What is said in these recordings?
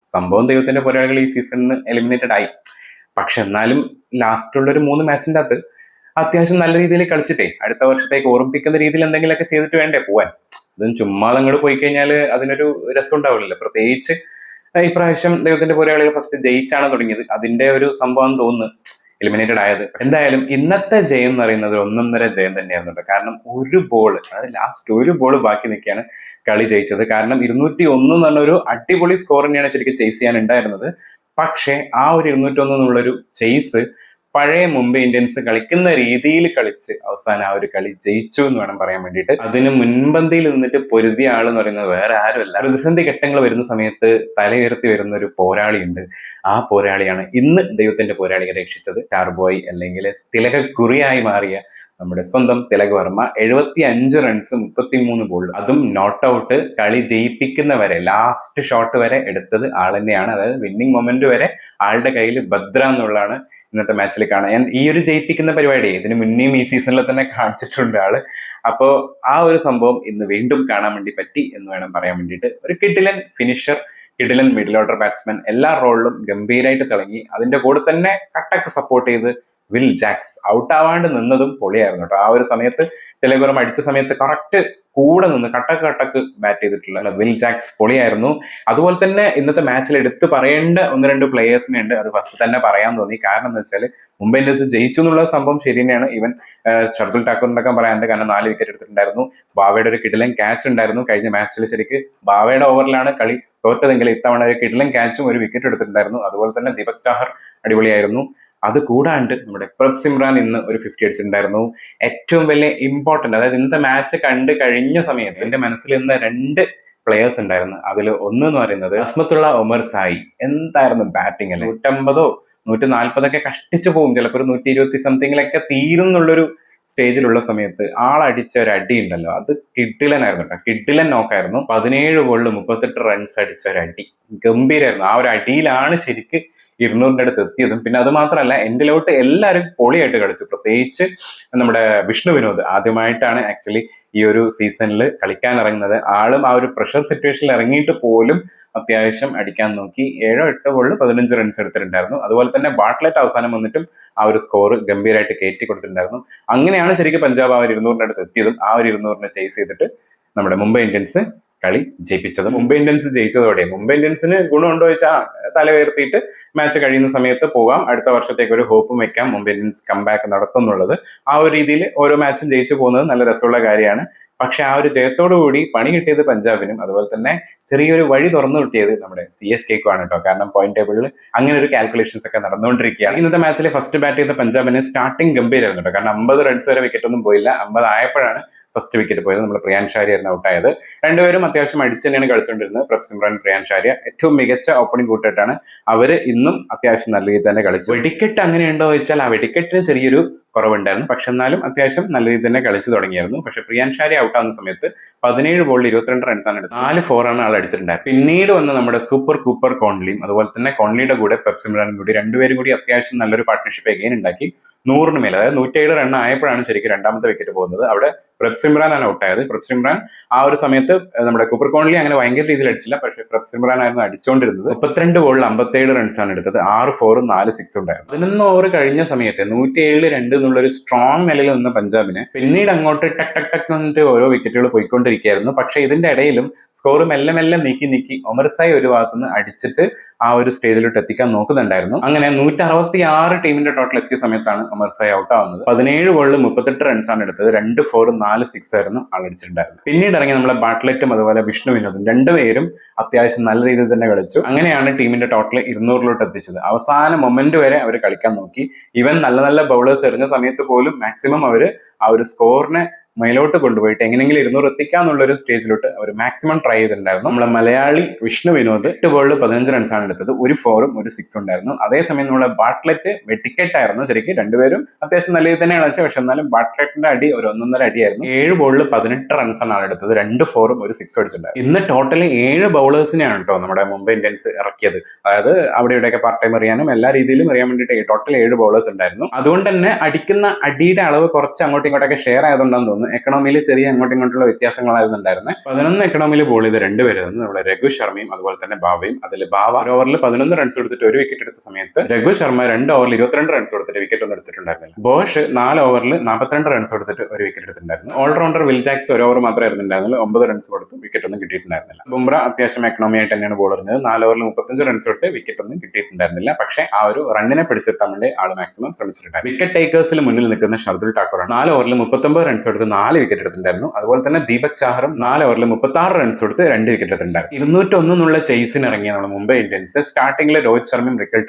സംഭവം ദൈവത്തിന്റെ പോരാളികൾ ഈ സീസണിന് എലിമിനേറ്റഡ് ആയി. പക്ഷെ എന്നാലും ലാസ്റ്റുള്ള ഒരു 3 മാച്ചിന്റെ അകത്ത് അത്യാവശ്യം നല്ല രീതിയിൽ കളിച്ചിട്ടേ അടുത്ത വർഷത്തേക്ക് ഓർമ്മിപ്പിക്കുന്ന രീതിയിൽ എന്തെങ്കിലുമൊക്കെ ചെയ്തിട്ട് വേണ്ടേ പോവാൻ. അതും ചുമ്മാ അങ്ങോട്ട് പോയി കഴിഞ്ഞാൽ അതിനൊരു രസം ഉണ്ടാവില്ലല്ലോ. പ്രത്യേകിച്ച് ഇപ്രാവശ്യം ദൈവത്തിന്റെ പോരാളികൾ ഫസ്റ്റ് ജയിച്ചാണ് തുടങ്ങിയത്. അതിന്റെ ഒരു സംഭവം തോന്നുന്നു എലിമിനേറ്റഡ് ആയത്. എന്തായാലും ഇന്നത്തെ ജയം എന്ന് പറയുന്നത് ഒന്നൊന്നര ജയം തന്നെയായിരുന്നു. കാരണം ഒരു ബോൾ, അതായത് ലാസ്റ്റ് ഒരു ബോൾ ബാക്കി നിൽക്കുകയാണ് കളി ജയിച്ചത്. കാരണം 201 എന്ന് പറഞ്ഞ ഒരു അടിപൊളി സ്കോർ തന്നെയാണ് ശരിക്കും ചേസ് ചെയ്യാൻ ഉണ്ടായിരുന്നത്. പക്ഷെ ആ ഒരു 201 എന്നുള്ളൊരു ചേസ് പഴയ മുംബൈ ഇന്ത്യൻസ് കളിക്കുന്ന രീതിയിൽ കളിച്ച് അവസാനം ആ ഒരു കളി ജയിച്ചു എന്ന് വേണം പറയാൻ വേണ്ടിയിട്ട്. അതിന് മുൻപന്തിയിൽ നിന്നിട്ട് പൊരുതിയ ആൾ എന്ന് പറയുന്നത് വേറെ ആരുമല്ല. പ്രതിസന്ധി ഘട്ടങ്ങൾ വരുന്ന സമയത്ത് തലയുയർത്തി വരുന്ന ഒരു പോരാളിയുണ്ട്. ആ പോരാളിയാണ് ഇന്ന് ദൈവത്തിന്റെ പോരാളിയെ രക്ഷിച്ചത്. സ്റ്റാർ ബോയ് അല്ലെങ്കിൽ തിലകക്കുറിയായി മാറിയ നമ്മുടെ സ്വന്തം തിലക് വർമ്മ. 75 റൺസ് 33 ബോൾ, അതും നോട്ട് ഔട്ട്. കളി ജയിപ്പിക്കുന്നവരെ ലാസ്റ്റ് ഷോട്ട് വരെ എടുത്തത് ആൾ തന്നെയാണ്. അതായത് വിന്നിംഗ് മൊമെന്റ് വരെ ആളുടെ കയ്യിൽ ഭദ്ര എന്നുള്ളതാണ് ഇന്നത്തെ മാച്ചിൽ കാണാൻ. ഈ ഒരു ജയിപ്പിക്കുന്ന പരിപാടി ഇതിന് മുന്നേയും ഈ സീസണിൽ തന്നെ കാണിച്ചിട്ടുണ്ട് ആള്. അപ്പോ ആ ഒരു സംഭവം ഇന്ന് വീണ്ടും കാണാൻ വേണ്ടി പറ്റി എന്ന് വേണം പറയാൻ വേണ്ടിയിട്ട്. ഒരു കിഡിലൻ ഫിനിഷർ, കിഡിലൻ മിഡിൽ ഓർഡർ ബാറ്റ്സ്മാൻ, എല്ലാ റോളിലും ഗംഭീരമായിട്ട് തിളങ്ങി. അതിന്റെ കൂടെ തന്നെ കട്ടക്ക് സപ്പോർട്ട് ചെയ്ത് വിൽ ജാക്സ് ഔട്ട് ആവാണ്ട് നിന്നതും പൊളിയായിരുന്നു കേട്ടോ. ആ ഒരു സമയത്ത് തിലക് വർമ്മ അടിച്ച സമയത്ത് കറക്റ്റ് കൂടെ നിന്ന് കട്ടക്ക് ബാറ്റ് ചെയ്തിട്ടുള്ള വിൽ ജാക്സ് പൊളിയായിരുന്നു. അതുപോലെ തന്നെ ഇന്നത്തെ മാച്ചിൽ എടുത്ത് പറയേണ്ട 1-2 പ്ലേയേഴ്സിനെ ഉണ്ട്. അത് ഫസ്റ്റ് തന്നെ പറയാൻ തോന്നി. കാരണം എന്ന് വെച്ചാൽ മുംബൈ ഇന്ത്യൻസ് ജയിച്ചു എന്നുള്ള സംഭവം ശരി തന്നെയാണ്. ഈവൻ ഷർദുൽ ഠാക്കൂറിനൊക്കെ പറയാനുണ്ട്. കാരണം 4 വിക്കറ്റ് എടുത്തിട്ടുണ്ടായിരുന്നു. ബാവയുടെ ഒരു കിടിലൻ ക്യാച്ച് ഉണ്ടായിരുന്നു കഴിഞ്ഞ മാച്ചിൽ. ശരിക്ക് ബാവയുടെ ഓവറിലാണ് കളി തോറ്റതെങ്കിൽ ഇത്തവണ ഒരു കിടിലൻ ക്യാച്ചും ഒരു വിക്കറ്റ് എടുത്തിട്ടുണ്ടായിരുന്നു. അതുപോലെ തന്നെ ദീപക് ചാഹർ അടിപൊളിയായിരുന്നു. അത് കൂടാണ്ട് നമ്മുടെ പ്രഭ് സിമ്രാൻ ഇന്ന് ഒരു 50 അടിച്ചിട്ടുണ്ടായിരുന്നു. ഏറ്റവും വലിയ ഇമ്പോർട്ടന്റ്, അതായത് ഇന്നത്തെ മാച്ച് കണ്ടു കഴിഞ്ഞ സമയത്ത് എന്റെ മനസ്സിൽ ഇന്ന് 2 പ്ലേയേഴ്സ് ഉണ്ടായിരുന്നു. അതിൽ ഒന്ന് എന്ന് പറയുന്നത് അസ്മത്തുള്ള ഒമർ സായി. എന്തായിരുന്നു ബാറ്റിംഗ് അല്ലേ! 150 140 കഷ്ടിച്ചു പോകും. ചിലപ്പോൾ ഒരു 120 സംതിങ്ങിലൊക്കെ തീരുന്നുള്ളൊരു സ്റ്റേജിലുള്ള സമയത്ത് ആളടിച്ച ഒരു അടി ഉണ്ടല്ലോ, അത് കിഡിലനായിരുന്നു കേട്ടോ. കിഡിലൻ നോക്കായിരുന്നു. 17 ബോളിൽ 38 റൺസ് അടിച്ച ഒരു അടി ഗംഭീരായിരുന്നു. ആ ഒരു അടിയിലാണ് ശരിക്ക് 200 അടുത്ത് എത്തിയതും. പിന്നെ അത് മാത്രമല്ല, എൻഡിലോട്ട് എല്ലാവരും പൊളിയായിട്ട് കളിച്ചു. പ്രത്യേകിച്ച് നമ്മുടെ വിഷ്ണു വിനോദ് ആദ്യമായിട്ടാണ് ആക്ച്വലി ഈ ഒരു സീസണിൽ കളിക്കാൻ ഇറങ്ങുന്നത്. ആളും ആ ഒരു പ്രഷർ സിറ്റുവേഷനിൽ ഇറങ്ങിയിട്ട് പോലും അത്യാവശ്യം അടിക്കാൻ നോക്കി. 7-8 ബോളിൽ 15 റൺസ് എടുത്തിട്ടുണ്ടായിരുന്നു. അതുപോലെ തന്നെ ബാട്ട്ലെറ്റ് അവസാനം വന്നിട്ടും ആ ഒരു സ്കോർ ഗംഭീരമായിട്ട് കയറ്റി കൊടുത്തിട്ടുണ്ടായിരുന്നു. അങ്ങനെയാണ് ശരിക്കും പഞ്ചാബ് ആ ഒരു 200 അടുത്ത് എത്തിയതും. ആ ഒരു 200 ചേസ് ചെയ്തിട്ട് നമ്മുടെ മുംബൈ ഇന്ത്യൻസ് കളി ജയിപ്പിച്ചത്. മുംബൈ ഇന്ത്യൻസ് ജയിച്ചതോടെ മുംബൈ ഇന്ത്യൻസിന് ഗുണമുണ്ടോ ചോദിച്ചാൽ തല ഉയർത്തിയിട്ട് മാച്ച് കഴിയുന്ന സമയത്ത് പോകാം. അടുത്ത വർഷത്തേക്ക് ഒരു ഹോപ്പും വെക്കാം മുംബൈ ഇന്ത്യൻസ് കംബാക്ക് നടത്തുന്നുള്ളത്. ആ ഒരു രീതിയിൽ ഓരോ മാച്ചും ജയിച്ചു പോകുന്നത് നല്ല രസമുള്ള കാര്യമാണ്. പക്ഷെ ആ ഒരു ജയത്തോടുകൂടി പണി കിട്ടിയത് പഞ്ചാബിനും, അതുപോലെ തന്നെ ചെറിയൊരു വഴി തുറന്നു കിട്ടിയത് നമ്മുടെ CSKക്കും ആണ് കേട്ടോ. കാരണം പോയിന്റ് ടേബിളിൽ അങ്ങനെ ഒരു കാൽക്കുലേഷൻസ് ഒക്കെ നടന്നുകൊണ്ടിരിക്കുകയാണ്. ഇന്നത്തെ മാച്ചിൽ ഫസ്റ്റ് ബാറ്റ് ചെയ്ത പഞ്ചാബിന് സ്റ്റാർട്ടിംഗ് ഗംഭീരായിരുന്നു കേട്ടോ. കാരണം 50 റൺസ് വരെ വിക്കറ്റ് ഒന്നും പോയില്ല. 50 ആയപ്പോഴാണ് ഫസ്റ്റ് വിക്കറ്റ് പോയത്. നമ്മുടെ പ്രിയാൻഷ് ആര്യ ആയിരുന്നു ഔട്ടായത്. രണ്ടുപേരും അത്യാവശ്യം അടിച്ചു തന്നെയാണ് കളിച്ചുകൊണ്ടിരുന്നത്. പ്രഭ് സിമ്രാൻ, പ്രിയാൻഷ് ആര്യ ഏറ്റവും മികച്ച ഓപ്പണിംഗ് കൂട്ടിട്ടാണ് അവര് ഇന്നും അത്യാവശ്യം നല്ല രീതിയിൽ തന്നെ കളിച്ചു. വെടിക്കെട്ട് അങ്ങനെയുണ്ടോ ചോദിച്ചാൽ ആ വെടിക്കെട്ടിന് ചെറിയൊരു കുറവുണ്ടായിരുന്നു. പക്ഷെ എന്നാലും അത്യാവശ്യം നല്ല രീതിയിൽ തന്നെ കളിച്ചു തുടങ്ങിയായിരുന്നു. പക്ഷെ പ്രിയാൻഷ് ആര്യ ഔട്ടാകുന്ന സമയത്ത് 17 ബോളിൽ 22 റൺസാണ് എടുത്തത്. 4 4 ആൾ അടിച്ചിട്ടുണ്ടായിരുന്നു. പിന്നീട് വന്ന് നമ്മുടെ സൂപ്പർ കൂപ്പർ കോൺലിയും അതുപോലെ തന്നെ കോൺലിയുടെ കൂടെ പ്രഭ് സിമ്രാനും കൂടി രണ്ടുപേരും കൂടി അത്യാവശ്യം നല്ലൊരു പാർട്ട്ണർഷിപ്പ് എഗെയിൻ ഉണ്ടാക്കി. 100 മേലെ, അതായത് 107 റൺ ആയപ്പോഴാണ് ശരിക്കും രണ്ടാമത്തെ വിക്കറ്റ് പോകുന്നത്. അവിടെ പ്രഭ് സിമ്രാനാണ് ഔട്ടായത്. പ്രഭ് സിമ്രാൻ ആ ഒരു സമയത്ത് നമ്മുടെ കൂപ്പർ കോൺലി അങ്ങനെ ഭയങ്കര രീതിയിൽ അടിച്ചില്ല. പക്ഷേ പ്രഭ് സിമ്രാൻ ആയിരുന്നു അടിച്ചുകൊണ്ടിരുന്നത്. 32 ബോളിൽ 57 റൺസാണ് എടുത്തത്. 6 4 4 6 ഉണ്ടായിരുന്നു. 11 ഓവർ കഴിഞ്ഞ സമയത്ത് 107-2 എന്നുള്ളൊരു സ്ട്രോങ് നിലയിൽ നിന്ന് പഞ്ചാബിന് പിന്നീട് അങ്ങോട്ട് ടക് ടക് ടക് എന്നിട്ട് ഓരോ വിക്കറ്റുകൾ പോയിക്കൊണ്ടിരിക്കുകയായിരുന്നു. പക്ഷെ ഇതിന്റെ ഇടയിലും സ്കോർ മെല്ലെ മെല്ലെ നീക്കി ഒമർ സായി ഒരു ഭാഗത്തുനിന്ന് അടിച്ചിട്ട് ആ ഒരു സ്റ്റേജിലോട്ട് എത്തിക്കാൻ നോക്കുന്നുണ്ടായിരുന്നു. അങ്ങനെ 166 ടീമിന്റെ ടോട്ടൽ എത്തിയ സമയത്താണ് ഒമർ സായി ഔട്ട് ആവുന്നത്. 17 ബോളിൽ 38 റൺസാണ് എടുത്തത്. 2 4 4 6 ആയിരുന്നു ആളടിച്ചിട്ടുണ്ടായിരുന്നത്. പിന്നീട് ഇറങ്ങി നമ്മളെ ബാട്ട്ലെറ്റും അതുപോലെ വിഷ്ണു വിനോദും രണ്ടുപേരും അത്യാവശ്യം നല്ല രീതിയിൽ തന്നെ കളിച്ചു. അങ്ങനെയാണ് ടീമിന്റെ ടോട്ടൽ 200 എത്തിച്ചത്. അവസാന മൊമെന്റ് വരെ അവർ കളിക്കാൻ നോക്കി. ഇവൻ നല്ല നല്ല ബൗളേഴ്സ് എറിഞ്ഞ സമയത്ത് പോലും മാക്സിമം അവര് ആ ഒരു സ്കോറിനെ മേലോട്ട് കൊണ്ടുപോയിട്ട് എങ്ങനെയെങ്കിലും 200 എത്തിക്കാന്നുള്ളൊരു സ്റ്റേജിലോട്ട് അവർ മാക്സിമം ട്രൈ ചെയ്തിട്ടുണ്ടായിരുന്നു. നമ്മളെ മലയാളി വിഷ്ണു വിനോദ് 8 ബോളിൽ 15 റൺസാണ് എടുത്തത്. ഒരു 4ഉം ഒരു 6 ഉണ്ടായിരുന്നു. അതേസമയം നമ്മളെ ബാട്ട്ലെറ്റ് വെട്ടിക്കെട്ട് ആയിരുന്നു. ശരിക്കും രണ്ടുപേരും അത്യാവശ്യം നല്ല രീതിയിൽ തന്നെയാണ് കളിച്ചത്. പക്ഷെ എന്നാലും ബാട്ട്ലെറ്റിന്റെ അടി ഒരു 1.5 അടിയായിരുന്നു. 7 ബോളിൽ 18 റൺസാണ് ആൾ എടുത്തത്. 2 4ഉം ഒരു 6 അടിച്ചിട്ടുണ്ടായിരുന്നു. ഇന്ന് ടോട്ടൽ 7 ബൗളേഴ്സിനെയാണ് കേട്ടോ നമ്മുടെ മുംബൈ ഇന്ത്യൻസ് ഇറക്കിയത്. അതായത് അവിടെ ഇവിടെയൊക്കെ പാർട്ട് ടൈം അറിയാനും എല്ലാ രീതിയിലും അറിയാൻ വേണ്ടിയിട്ട് ടോട്ടൽ 7 ബൗളേഴ്സ് ഉണ്ടായിരുന്നു. അതുകൊണ്ട് തന്നെ അടിക്കുന്ന അടിയുടെ അളവ് കുറച്ച് അങ്ങോട്ടും ഇങ്ങോട്ടൊക്കെ ഷെയർ ആയതുകൊണ്ടാന്ന് തോന്നുന്നു തോന്നുന്നു. എക്കണോമിയിൽ ചെറിയ അങ്ങോട്ടും ഇങ്ങോട്ടുള്ള വ്യത്യാസങ്ങളായിരുന്നു ഉണ്ടായിരുന്നത്. 11 എക്കണോമിയിൽ ബോൾ ചെയ്ത് രണ്ടുപേരായിരുന്നു നമ്മുടെ രഘു ശർമ്മയും അതുപോലെ തന്നെ ബാവയും. അതിൽ ബാവ ഒരു ഓവറിൽ 11 റൺസ് എടുത്തിട്ട് ഒരു വിക്കറ്റ് എടുത്ത സമയത്ത് രഘു ശർമ്മ 2 ഓവറിൽ 22 റൺസ് കൊടുത്തിട്ട് വിക്കറ്റ് ഒന്നും എടുത്തിട്ടുണ്ടായിരുന്നില്ല. ബോഷ് 4 ഓവറിൽ 42 റൺസ് കൊടുത്തിട്ട് ഒരു വിക്കറ്റ് എടുത്തിട്ടുണ്ടായിരുന്നു. ഓൾറൗണ്ടർ വിൽ ജാക്സ് ഒരു ഓവർ മാത്രമേ ഇരുന്നുണ്ടായിരുന്നുള്ളൂ, 9 റൺസ് കൊടുത്തു, വിക്കറ്റ് ഒന്നും കിട്ടിയിട്ടുണ്ടായിരുന്നില്ല. ബുംറ അത്യാവശ്യം എക്കണോമി ആയിട്ട് തന്നെയാണ് ബോൾ എറിഞ്ഞത്. 4 ഓവറിൽ 35 റൺസ് കൊടുത്ത് വിക്കറ്റ് ഒന്നും കിട്ടിയിട്ടുണ്ടായിരുന്നില്ല. പക്ഷേ ആ ഒരു റണ്ണിനെ പിടിച്ചെത്താൻ വേണ്ടി ആൾ മാക്സിമം ശ്രമിച്ചിട്ടുണ്ടായിരുന്നു. വിക്കറ്റ് ടേക്കേഴ്സിൽ മുന്നിൽ നിൽക്കുന്ന ഷർദുൽ ഠാക്കൂറാണ്. 4 ഓവറിൽ 39 റൺസ് കൊടുത്ത് 4 വിക്കറ്റ് എടുത്തിട്ടുണ്ടായിരുന്നു. അതുപോലെ തന്നെ ദീപക് ചാഹറും 4 ഓവറിൽ 36 റൺസ് കൊടുത്ത് 2 വിക്കറ്റ് എടുത്തിട്ടുണ്ടായിരുന്നു. 201 എന്നുള്ള ചേസിന് ഇറങ്ങിയ നമ്മുടെ മുംബൈ ഇന്ത്യൻസ് സ്റ്റാർട്ടിംഗിൽ രോഹിത് ശർമ്മയും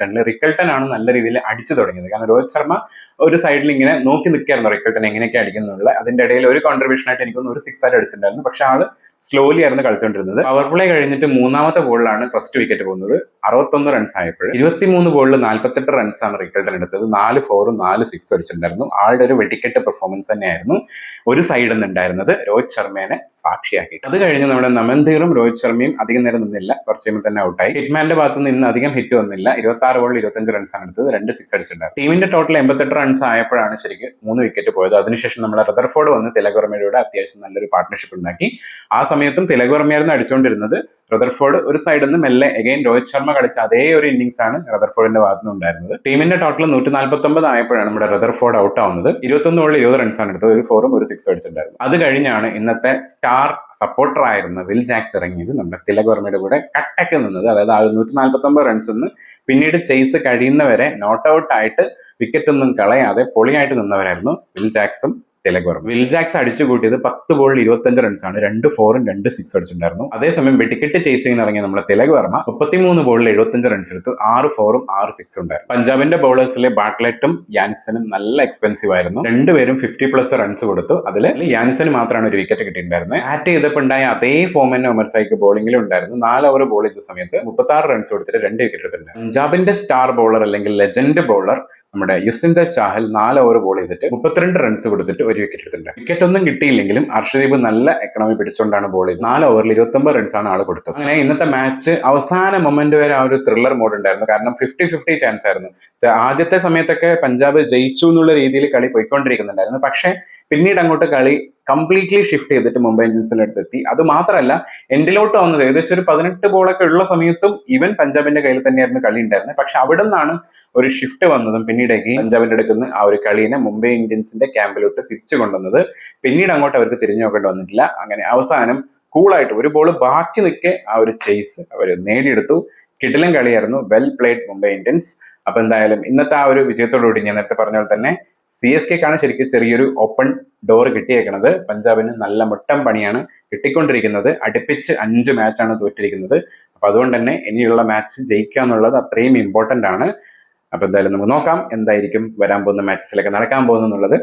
റിക്കൽട്ടൺ ആണ് നല്ല രീതിയിൽ അടിച്ചു തുടങ്ങിയത്. കാരണം രോഹിത് ശർമ്മ ഒരു സൈഡിൽ ഇങ്ങനെ നോക്കി നിൽക്കായിരുന്നു റിക്കൽട്ടൺ എങ്ങനെയൊക്കെ അടിക്കുന്നുള്ള. അതിന്റെ ഇടയിൽ ഒരു കോൺട്രിബ്യൂഷൻ ആയിട്ട് എനിക്കൊന്ന് ഒരു 6 ആയിട്ട് അടിച്ചിട്ടുണ്ടായിരുന്നു. പക്ഷെ ആള് സ്ലോലി ആയിരുന്നു കളിച്ചുകൊണ്ടിരുന്നത്. പവർ പ്ലേ കഴിഞ്ഞിട്ട് 3ാമത്തെ ബോളിലാണ് ഫസ്റ്റ് വിക്കറ്റ് പോകുന്നത്. 61 റൺസ് ആയപ്പോൾ 23 ബോളിൽ 48 റൺസാണ് റിക്കൽട്ടൺ എടുത്തത്. 4 4ഉം 4 6 അടിച്ചിട്ടുണ്ടായിരുന്നു. ആളുടെ ഒരു വെടിക്കെട്ട് പെർഫോമൻസ് തന്നെയായിരുന്നു ഒരു സൈഡിൽ നിന്നുണ്ടായിരുന്നത് രോഹിത് ശർമ്മേനെ സാക്ഷിയാക്കി. അത് കഴിഞ്ഞ് നമ്മുടെ നമൻധീറും രോഹിത് ശർമ്മയും അധികം നേരം നിന്നില്ല, കുറച്ച് കഴിയുമ്പോൾ തന്നെ ഔട്ടായി. ഹിറ്റ്മാന്റെ ഭാഗത്ത് നിന്ന് ഇന്ന് അധികം ഹിറ്റ് വന്നില്ല. 26 ബോളിൽ 25 റൺസാണ് എടുത്തത്, 2 6 അടിച്ചിട്ടുണ്ടായിരുന്നു. ടീമിന്റെ ടോട്ടൽ 88 റൺസ് ആയപ്പോഴാണ് ശരിക്കും 3 വിക്കറ്റ് പോയത്. അതിനുശേഷം നമ്മുടെ റദർഫോർഡ് വന്ന് തിലക് വർമ്മയുടെ അത്യാവശ്യം നല്ലൊരു പാർട്ട്ണർഷിപ്പ് ഉണ്ടാക്കി. ആ സമയത്തും തിലക് വർമ്മയായിരുന്നു അടിച്ചുകൊണ്ടിരുന്നത്. റദർഫോർഡ് ഒരു സൈഡിൽ നിന്ന് മെല്ലെ എഗൈൻ രോഹിത് ശർമ്മ കളിച്ച അതേ ഒരു ഇന്നിംഗ്സ് ആണ് റദർഫോർഡിന്റെ ഭാഗത്ത് നിന്ന് ഉണ്ടായിരുന്നത്. ടീമിന്റെ ടോട്ടൽ 149 ആയപ്പോഴാണ് നമ്മുടെ റദർഫോർഡ് ഔട്ട് ആവുന്നത്. 21 ബോളിൽ 20 റൺസാണ് എടുത്തത്, ഒരു 4ഉം ഒരു 6 അടിച്ചിട്ടുണ്ടായിരുന്നു. അത് കഴിഞ്ഞാണ് ഇന്നത്തെ സ്റ്റാർ സപ്പോർട്ടർ ആയിരുന്ന വിൽ ജാക്സ് ഇറങ്ങിയത്, നമ്മുടെ തിലക് വർമ്മയുടെ കൂടെ കട്ടക്ക് നിന്നത്. അതായത് ആ 149 റൺസ് നിന്ന് പിന്നീട് ചേസ് കഴിയുന്നവരെ നോട്ട് ഔട്ട് ആയിട്ട് വിക്കറ്റ് ഒന്നും കളയാതെ പൊളിയായിട്ട് നിന്നവരായിരുന്നു വിൽ ജാക്സും തിലക് വർമ്മ. വിൽ ജാക്സ് അടിച്ചു കൂട്ടിയത് 10 ബോളിൽ 25 റൺസാണ്, 2 4ഉം 2 6 അടിച്ചിട്ടുണ്ടായിരുന്നു. അതേസമയം വെടിക്കെട്ട് ചേസിംഗ് ഇറങ്ങിയ നമ്മുടെ തിലക് വർമ്മ 33 ബോളിൽ 75 റൺസ് എടുത്തു, 6 4ഉം 6 6 ഉണ്ടായിരുന്നു. പഞ്ചാബിന്റെ ബൗളേഴ്സിലെ ബാട്ട്ലെറ്റും യാനിസനും നല്ല എക്സ്പെൻസീവ് ആയിരുന്നു. രണ്ടുപേരും 50+ റൺസ് കൊടുത്തു. അതിൽ യാനിസന് മാത്രമാണ് ഒരു വിക്കറ്റ് കിട്ടിയിട്ടുണ്ടായിരുന്നത്. ബാറ്റ് ചെയ്തപ്പോൾ ഉണ്ടായ അതേ ഫോം തന്നെ ഉമർ സൈക്ക് ബോളിംഗിലും ഉണ്ടായിരുന്നു. 4 ഓവർ ബോൾ ചെയ്ത സമയത്ത് 36 റൺസ് കൊടുത്തിട്ട് 2 വിക്കറ്റ് എടുത്തിട്ടുണ്ട്. പഞ്ചാബിന്റെ സ്റ്റാർ ബൗളർ അല്ലെങ്കിൽ ലെജൻഡ് ബൗളർ നമ്മുടെ യുസ്വേന്ദ്ര ചാഹൽ 4 ഓവർ ബോൾ ചെയ്തിട്ട് 32 റൺസ് കൊടുത്തിട്ട് ഒരു വിക്കറ്റ് എടുത്തിട്ടുണ്ട്. വിക്കറ്റ് ഒന്നും കിട്ടിയില്ലെങ്കിലും അർഷദീപ് നല്ല എക്കണോമി പിടിച്ചുകൊണ്ടാണ് ബോൾ ചെയ്തത്. 4 ഓവറിൽ 29 റൺസാണ് ആൾ കൊടുത്തത്. അങ്ങനെ ഇന്നത്തെ മാച്ച് അവസാന മൊമെന്റ് വരെ ആ ഒരു ത്രില്ലർ മോഡ് ഉണ്ടായിരുന്നു. കാരണം 50-50 ചാൻസ് ആയിരുന്നു. ആദ്യത്തെ സമയത്തൊക്കെ പഞ്ചാബ് ജയിച്ചു എന്നുള്ള രീതിയിൽ കളി പോയിക്കൊണ്ടിരിക്കുന്നുണ്ടായിരുന്നു. പക്ഷേ പിന്നീട് അങ്ങോട്ട് കളി കംപ്ലീറ്റ്ലി ഷിഫ്റ്റ് ചെയ്തിട്ട് മുംബൈ ഇന്ത്യൻസിന്റെ അടുത്തെത്തി. അത് മാത്രമല്ല എൻഡിലോട്ട് വന്നത് ഏകദേശം ഒരു 18 ബോളൊക്കെ ഉള്ള സമയത്തും ഈവൻ പഞ്ചാബിന്റെ കയ്യിൽ തന്നെയായിരുന്നു കളി ഉണ്ടായിരുന്നത്. പക്ഷെ അവിടെ നിന്നാണ് ഒരു ഷിഫ്റ്റ് വന്നതും പിന്നീട് പഞ്ചാബിന്റെ അടുക്കുന്ന ആ ഒരു കളിനെ മുംബൈ ഇന്ത്യൻസിന്റെ ക്യാമ്പിലോട്ട് തിരിച്ചു കൊണ്ടുവന്നത്. പിന്നീട് അങ്ങോട്ട് അവർക്ക് തിരിഞ്ഞു നോക്കേണ്ടി വന്നിട്ടില്ല. അങ്ങനെ അവസാനം കൂളായിട്ട് ഒരു ബോൾ ബാക്കി നിൽക്കെ ആ ഒരു ചേസ് അവർ നേടിയെടുത്തു. കിടിലൻ കളിയായിരുന്നു. Well played Mumbai Indians. അപ്പൊ എന്തായാലും ഇന്നത്തെ ആ ഒരു വിജയത്തോടുകൂടി ഞാൻ നേരത്തെ പറഞ്ഞ പോലെ തന്നെ CSKക്കാണ് ശരിക്കും ചെറിയൊരു ഓപ്പൺ ഡോർ കിട്ടിയേക്കുന്നത്. പഞ്ചാബിന് നല്ല മുട്ടം പണിയാണ് കിട്ടിക്കൊണ്ടിരിക്കുന്നത്. അടുപ്പിച്ച് 5 മാച്ചാണ് തോറ്റിരിക്കുന്നത്. അപ്പൊ അതുകൊണ്ട് തന്നെ ഇനിയുള്ള മാച്ച് ജയിക്കുക എന്നുള്ളത് അത്രയും ഇമ്പോർട്ടന്റ് ആണ്. അപ്പൊ എന്തായാലും നമുക്ക് നോക്കാം എന്തായിരിക്കും വരാൻ പോകുന്ന മാച്ചസിലൊക്കെ നടക്കാൻ പോകുന്നത്.